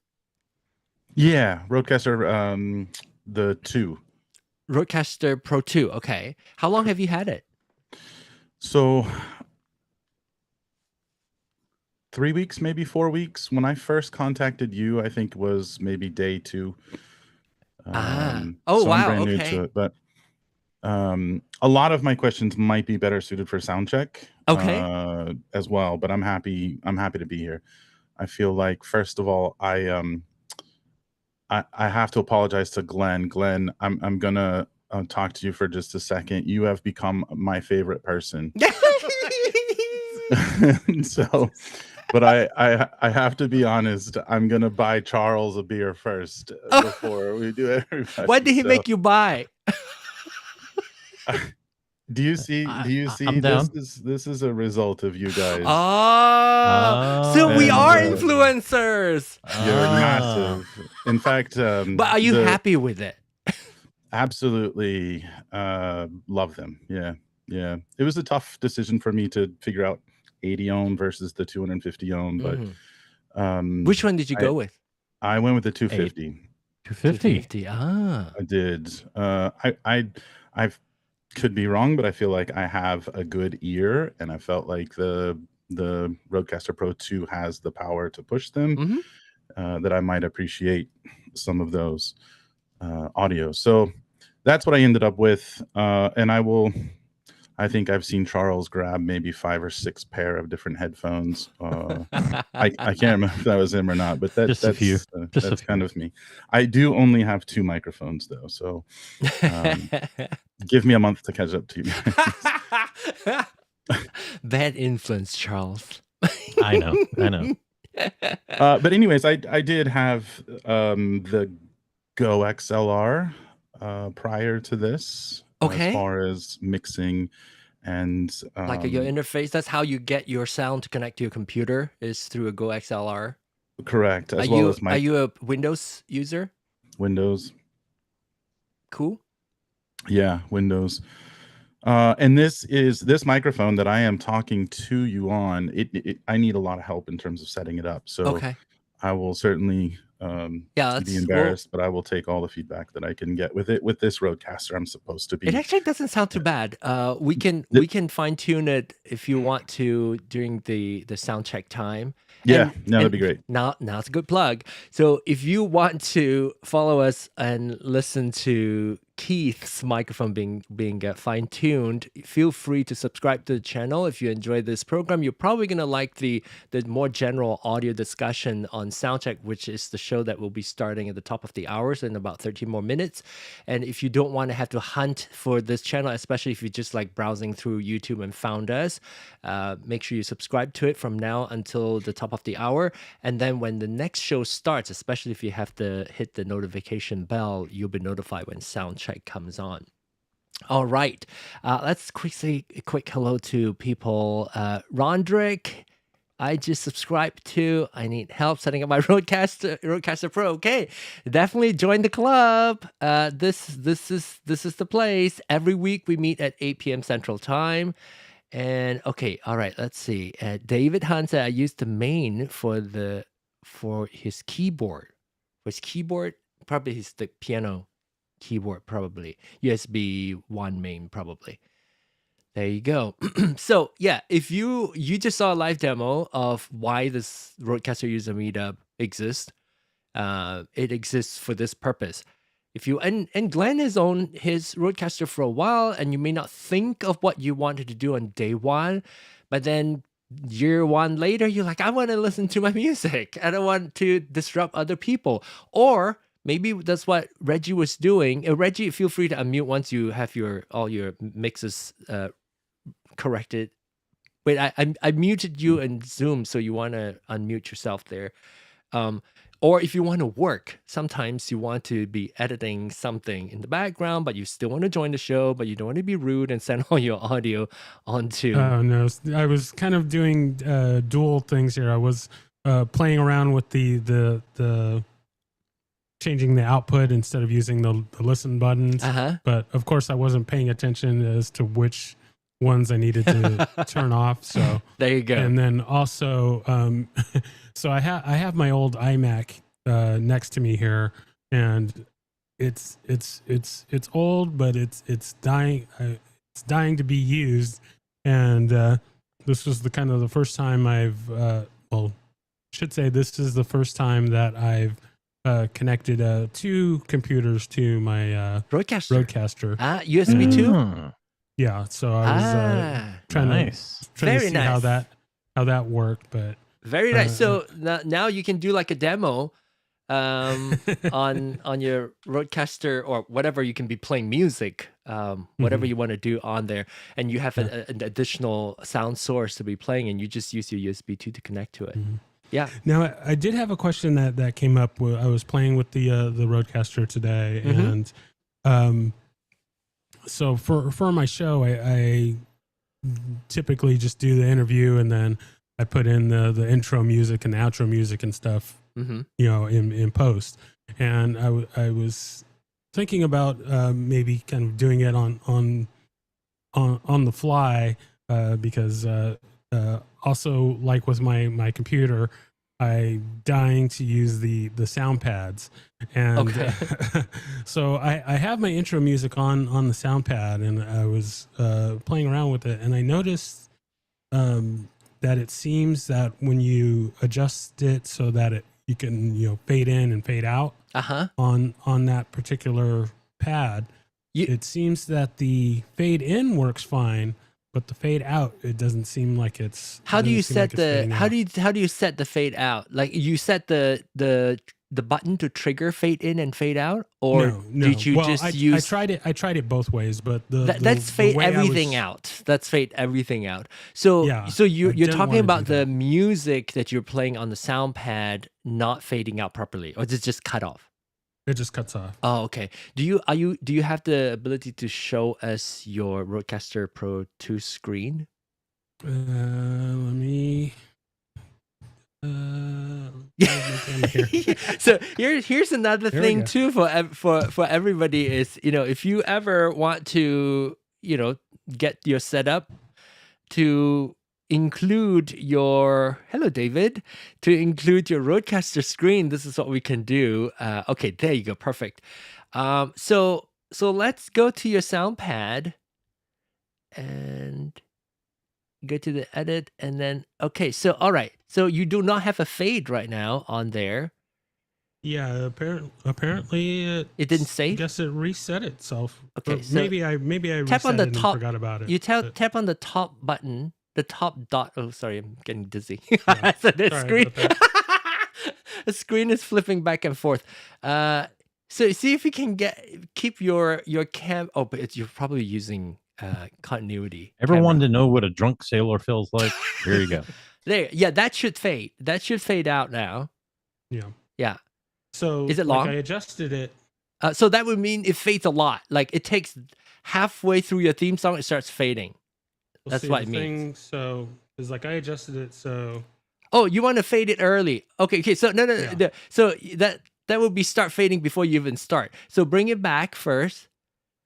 Speaker 7: Yeah, RØDECaster the 2.
Speaker 1: RØDECaster Pro 2. Okay. How long have you had it?
Speaker 7: So 3 weeks, maybe 4 weeks. When I first contacted you, I think was maybe day 2.
Speaker 1: Oh,
Speaker 7: so
Speaker 1: wow.
Speaker 7: I'm brand new
Speaker 1: Okay.
Speaker 7: to it, but a lot of my questions might be better suited for Soundcheck.
Speaker 1: Okay.
Speaker 7: As well, but I'm happy to be here. I feel like, first of all, I have to apologize to Glenn. Glenn, I'm gonna talk to you for just a second. You have become my favorite person. So, but I have to be honest. I'm gonna buy Charles a beer first before we do everybody.
Speaker 1: What did he make you buy?
Speaker 7: Do you see?
Speaker 4: I'm down.
Speaker 7: This is a result of you guys.
Speaker 1: So we are influencers.
Speaker 7: You're massive. In fact,
Speaker 1: but are you happy with it?
Speaker 7: Absolutely, love them. Yeah. It was a tough decision for me to figure out 80 ohm versus the 250 ohm, but
Speaker 1: which one did you go with?
Speaker 7: I went with the 250.
Speaker 1: 250. I
Speaker 7: did. I could be wrong, but I feel like I have a good ear, and I felt like the RØDECaster Pro 2 has the power to push them, that I might appreciate some of those audio. So that's what I ended up with, and I think I've seen Charles grab maybe 5 or 6 pair of different headphones. I can't remember if that was him or not, but that's a few. That's kind of me. I do only have 2 microphones though, so give me a month to catch up to you.
Speaker 1: Bad influence, Charles.
Speaker 4: I know.
Speaker 7: But anyways, I did have the Go XLR prior to this.
Speaker 1: Okay.
Speaker 7: As far as mixing and
Speaker 1: like your interface, that's how you get your sound to connect to your computer, is through a Go XLR.
Speaker 7: Correct.
Speaker 1: Are you a Windows user?
Speaker 7: Windows.
Speaker 1: Cool.
Speaker 7: Yeah, Windows. And this microphone that I am talking to you on, I need a lot of help in terms of setting it up. So
Speaker 1: okay.
Speaker 7: I will certainly be embarrassed, but I will take all the feedback that I can get with it. With this RØDECaster, I'm supposed to be.
Speaker 1: It actually doesn't sound too bad. We can fine tune it if you want to during the sound check time.
Speaker 7: Yeah, that'd be great.
Speaker 1: Now it's a good plug. So if you want to follow us and listen to Keith's microphone being fine-tuned. Feel free to subscribe to the channel if you enjoy this program. You're probably going to like the more general audio discussion on Soundcheck, which is the show that will be starting at the top of the hours in about 13 more minutes. And if you don't want to have to hunt for this channel, especially if you just like browsing through YouTube and found us, make sure you subscribe to it from now until the top of the hour. And then when the next show starts, especially if you have to hit the notification bell, you'll be notified when Soundcheck comes on. All right. Let's say a quick hello to people. Rondrick, I just subscribed to. I need help setting up my RØDECaster Pro. Okay, definitely join the club. This is the place. Every week we meet at 8 p.m. Central Time. And okay, all right. Let's see. David Hunt said I used the main for his keyboard. For his keyboard, probably the piano keyboard, probably USB 1 main, probably. There you go. So yeah, if you just saw a live demo of why this RØDECaster User Meetup exists, it exists for this purpose. If you and Glenn has owned his RØDECaster for a while, and you may not think of what you wanted to do on day one, but then year one later, you're like, I want to listen to my music. I don't want to disrupt other people. Or maybe that's what Reggie was doing. Reggie, feel free to unmute once you have all your mixes corrected. Wait, I muted you in Zoom, so you want to unmute yourself there. Or if you want to work, sometimes you want to be editing something in the background, but you still want to join the show, but you don't want to be rude and send all your audio onto...
Speaker 2: Oh, no. I was kind of doing dual things here. I was playing around with the changing the output instead of using the listen buttons. But of course, I wasn't paying attention as to which ones I needed to turn off. So
Speaker 1: there you go.
Speaker 2: And then also, so I have my old iMac next to me here, and it's old, but it's dying. It's dying to be used. And this was the first time this is the first time that I've connected 2 computers to my RØDECaster.
Speaker 1: USB 2?
Speaker 2: Yeah, so I was trying to see how that worked, but
Speaker 1: very nice. So now you can do like a demo on your RØDECaster or whatever. You can be playing music, whatever you want to do on there, and you have an additional sound source to be playing, and you just use your USB 2 to connect to it. Yeah.
Speaker 2: Now I did have a question that came up. I was playing with the RØDECaster today, and so for my show, I typically just do the interview, and then I put in the intro music and the outro music and stuff, in post. And I was thinking about maybe kind of doing it on the fly, because also, like with my computer, I'm dying to use the sound pads. And so I have my intro music on the sound pad, and I was playing around with it, and I noticed that it seems that when you adjust it so that you can fade in and fade out on that particular pad, it seems that the fade in works fine, but the fade out, it doesn't seem like it's.
Speaker 1: How do you set the fade out? Like you set the button to trigger fade in and fade out, or
Speaker 2: no.
Speaker 1: did you use?
Speaker 2: I tried it both ways, but
Speaker 1: that's fade everything out. That's fade everything out. So you're talking about the music that you're playing on the sound pad not fading out properly, or is it just cut off?
Speaker 2: It just cuts off.
Speaker 1: Oh, okay. Do you have the ability to show us your RØDECaster Pro 2 screen?
Speaker 2: Let me.
Speaker 1: So here's another thing too for everybody is, if you ever want to get your setup to include your include your RØDECaster screen, this is what we can do. Okay, there you go, perfect. So let's go to your sound pad and go to the edit, and then all right, so you do not have a fade right now on there.
Speaker 2: Yeah, apparently
Speaker 1: it didn't save.
Speaker 2: I guess it reset itself.
Speaker 1: Okay,
Speaker 2: so maybe I
Speaker 1: tap
Speaker 2: reset
Speaker 1: on the
Speaker 2: it
Speaker 1: top,
Speaker 2: and forgot about it.
Speaker 1: You tap on the top button, the top dot. Oh, sorry, I'm getting dizzy. Yeah. So the screen, the screen is flipping back and forth. So see if you can keep your cam. Oh, but you're probably using continuity.
Speaker 4: Ever wanted to know what a drunk sailor feels like? Here you go.
Speaker 1: There, yeah, that should fade. That should fade out now.
Speaker 2: Yeah.
Speaker 1: Yeah.
Speaker 2: So
Speaker 1: is it long?
Speaker 2: I adjusted it.
Speaker 1: So that would mean it fades a lot. Like it takes halfway through your theme song, it starts fading. That's what it means.
Speaker 2: So it's like I adjusted it. So.
Speaker 1: Oh, you want to fade it early? Okay. So no. Yeah. So that would be start fading before you even start. So bring it back first.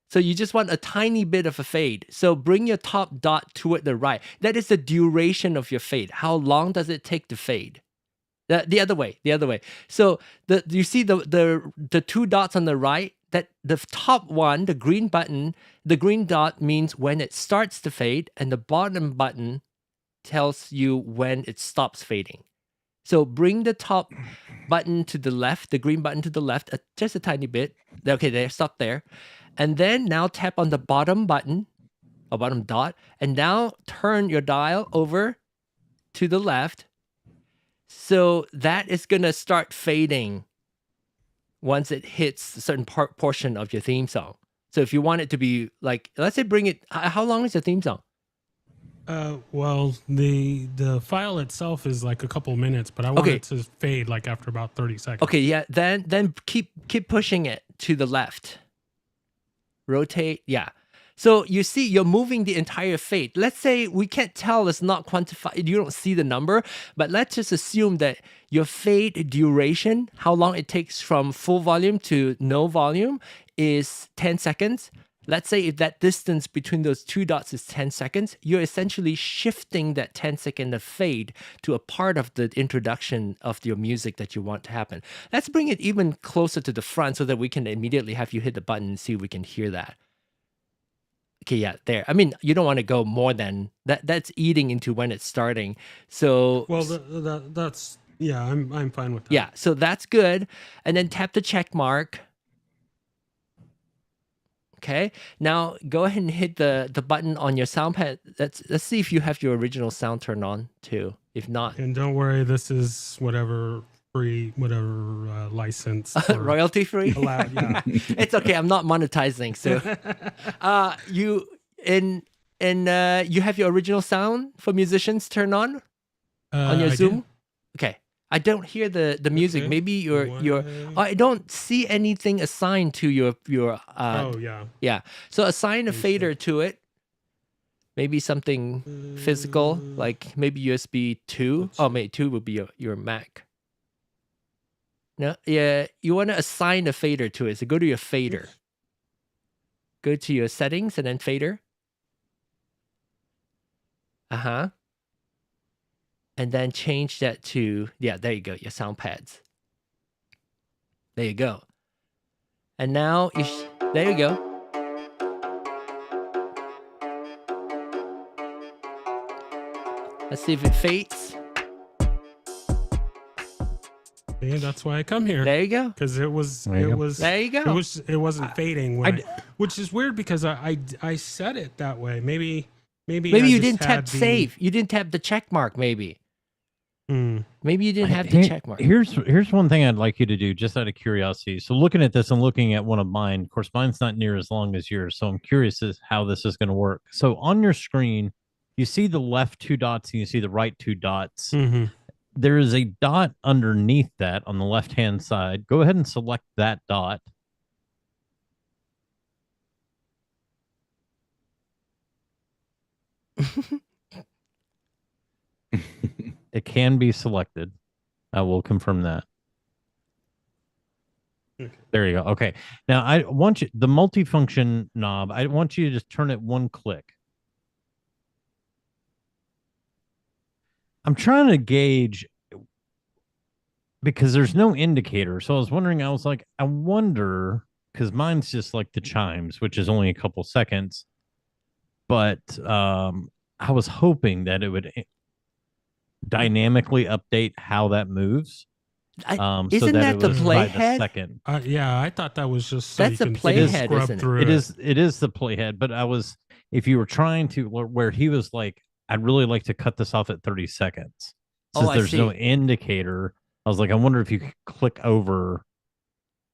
Speaker 1: So you just want a tiny bit of a fade. So bring your top dot toward the right. That is the duration of your fade. How long does it take to fade? The other way. So you see the two dots on the right? That the top one, the green button, the green dot means when it starts to fade, and the bottom button tells you when it stops fading. So bring the top button to the left, the green button to the left, just a tiny bit. Okay, there, stop there. And then now tap on the bottom button, or bottom dot, and now turn your dial over to the left. So that is going to start fading once it hits a certain portion of your theme song. So if you want it to be like, let's say bring it, how long is the theme song?
Speaker 2: Well, the file itself is like a couple minutes, but I want it to fade like after about 30 seconds.
Speaker 1: Okay, yeah, then keep pushing it to the left. Rotate, yeah. So you see, you're moving the entire fade. Let's say we can't tell, it's not quantified, you don't see the number, but let's just assume that your fade duration, how long it takes from full volume to no volume, is 10 seconds. Let's say if that distance between those two dots is 10 seconds, you're essentially shifting that 10-second of fade to a part of the introduction of your music that you want to happen. Let's bring it even closer to the front so that we can immediately have you hit the button and see if we can hear that. Okay, yeah, there. I mean, you don't want to go more than that. That's eating into when it's starting. So,
Speaker 2: well, that's yeah, I'm fine with that.
Speaker 1: Yeah, so that's good. And then tap the check mark. Okay, now go ahead and hit the button on your sound pad. Let's see if you have your original sound turned on too. If not,
Speaker 2: and don't worry, this is whatever free, whatever license,
Speaker 1: royalty free.
Speaker 2: Allowed, yeah.
Speaker 1: It's okay. I'm not monetizing. So, you have your original sound for musicians turned on your Zoom.
Speaker 2: Did.
Speaker 1: Okay. I don't hear the music. Okay. Maybe your I don't see anything assigned to your
Speaker 2: oh yeah.
Speaker 1: Yeah. So assign a fader to it. Maybe something physical, like maybe USB 2. Oh, maybe 2 would be your Mac. No, yeah, you want to assign a fader to it. So go to your fader. Go to your settings and then fader. Uh-huh. And then change that to, yeah, there you go, your sound pads. There you go. And now, there you go. Let's see if it fades.
Speaker 2: Yeah, that's why I come here.
Speaker 1: There you go.
Speaker 2: Because there you
Speaker 1: go.
Speaker 2: It wasn't fading, which is weird because I set it that way. Maybe
Speaker 1: you didn't tap save. You didn't tap the check mark. Maybe you didn't have the check mark.
Speaker 4: Here's one thing I'd like you to do, just out of curiosity. So looking at this and looking at one of mine, of course, mine's not near as long as yours. So I'm curious as how this is going to work. So on your screen, you see the left two dots and you see the right two dots.
Speaker 2: Mm-hmm.
Speaker 4: There is a dot underneath that on the left-hand side. Go ahead and select that dot. It can be selected. I will confirm that.
Speaker 2: Okay.
Speaker 4: There you go. Okay. Now I want you, the multifunction knob, I want you to just turn it one click. I'm trying to gauge because there's no indicator. So I was wondering, I was like, I wonder, because mine's just like the chimes, which is only a couple seconds. But I was hoping that it would dynamically update how that moves.
Speaker 1: Isn't that the playhead?
Speaker 4: Second.
Speaker 2: Yeah, I thought that was just so
Speaker 1: that's a playhead, isn't it?
Speaker 4: It is the playhead, but if you were trying to, where he was like, I'd really like to cut this off at 30 seconds. Since there's no indicator, I was like, I wonder if you could click over,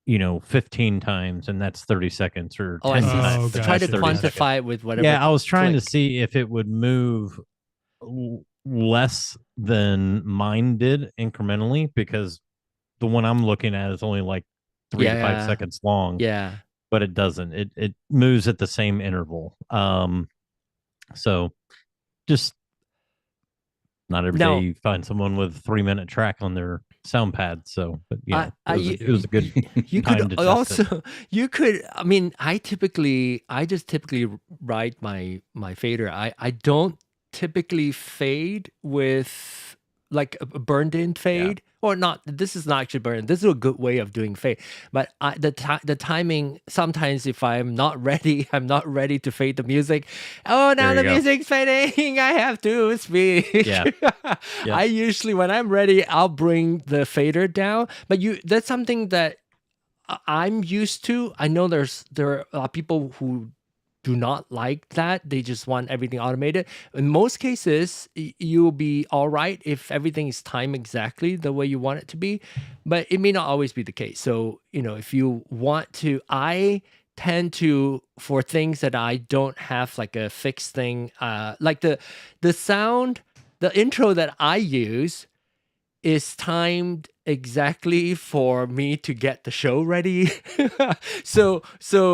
Speaker 4: 15 times and that's 30 seconds or 10 times.
Speaker 1: Try to quantify it with whatever.
Speaker 4: Yeah, I was trying to see if it would move less than mine did incrementally, because the one I'm looking at is only like 3 to 5 seconds long.
Speaker 1: Yeah.
Speaker 4: But it doesn't. It moves at the same interval. So just not every day you find someone with a 3-minute track on their sound pad. So, but yeah, it was a good
Speaker 1: you
Speaker 4: time
Speaker 1: could
Speaker 4: to
Speaker 1: also
Speaker 4: test it.
Speaker 1: you could. I mean, I just typically ride my fader. I don't typically fade with like a burned in fade. Or not. This is not actually burned. This is a good way of doing fade. But the timing, sometimes if I'm not ready to fade the music. Oh, now the music's fading. I have to speak. Yeah. I usually, when I'm ready, I'll bring the fader down. But that's something that I'm used to. I know there are people who do not like that. They just want everything automated. In most cases, you'll be all right if everything is timed exactly the way you want it to be, but it may not always be the case. So, if you want to, I tend to, for things that I don't have like a fixed thing, like the sound, the intro that I use is timed exactly for me to get the show ready. so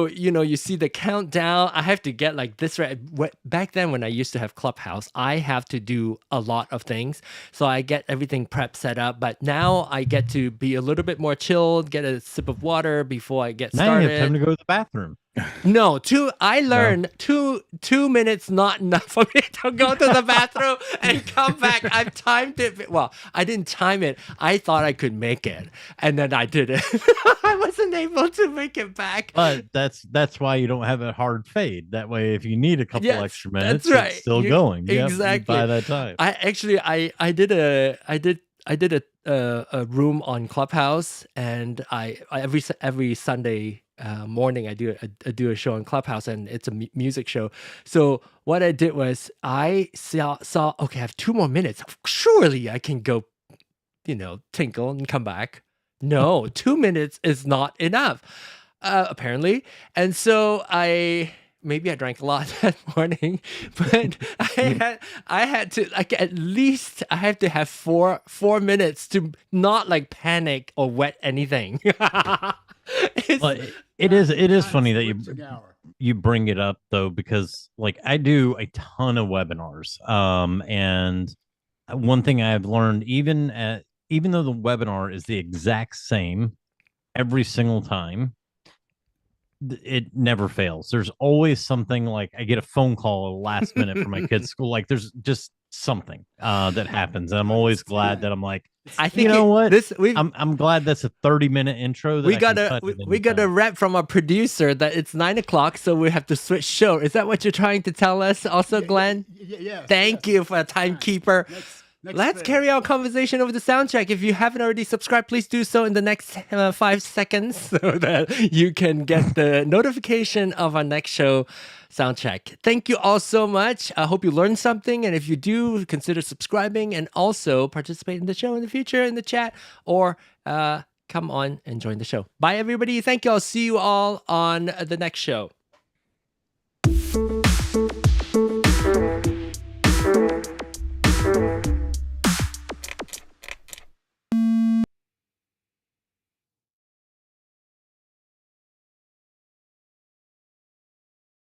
Speaker 1: you see the countdown. I have to get like this right. Back then when I used to have Clubhouse, I have to do a lot of things. So I get everything prepped, set up. But now I get to be a little bit more chilled, get a sip of water before I get started.
Speaker 4: Now you have time to go to the bathroom.
Speaker 1: No, I learned 2 minutes not enough for me to go to the bathroom and come back. I've timed it. Well, I didn't time it. I thought I could make it, and then I did it. I wasn't able to make it back.
Speaker 4: But that's why you don't have a hard fade. That way, if you need a couple extra minutes,
Speaker 1: that's right.
Speaker 4: It's still going.
Speaker 1: Exactly.
Speaker 4: By that time,
Speaker 1: I did a room on Clubhouse, and I every Sunday morning I do a show on Clubhouse, and it's a music show. So what I did was I saw okay, I have 2 more minutes. Surely I can go, tinkle and come back. No, 2 minutes is not enough, apparently. And so maybe I drank a lot that morning, but I had to, like, at least I have to have 4 minutes to not like panic or wet anything.
Speaker 4: It is funny that you bring it up though, because like I do a ton of webinars, and one thing I've learned, even though the webinar is the exact same every single time, it never fails. There's always something, like I get a phone call at the last minute from my kid's school. Like there's just something that happens. And I'm always glad that I'm like, I think I'm glad that's a 30-minute intro.
Speaker 1: We got a rep from our producer that it's 9 o'clock, so we have to switch show. Is that what you're trying to tell us also, Glenn?
Speaker 5: Yeah.
Speaker 1: Thank you for a timekeeper. Let's carry our conversation over to Soundcheck. If you haven't already subscribed, please do so in the next 5 seconds so that you can get the notification of our next show, Soundcheck. Thank you all so much. I hope you learned something. And if you do, consider subscribing and also participate in the show in the future in the chat, or come on and join the show. Bye, everybody. Thank you. I'll see you all on the next show.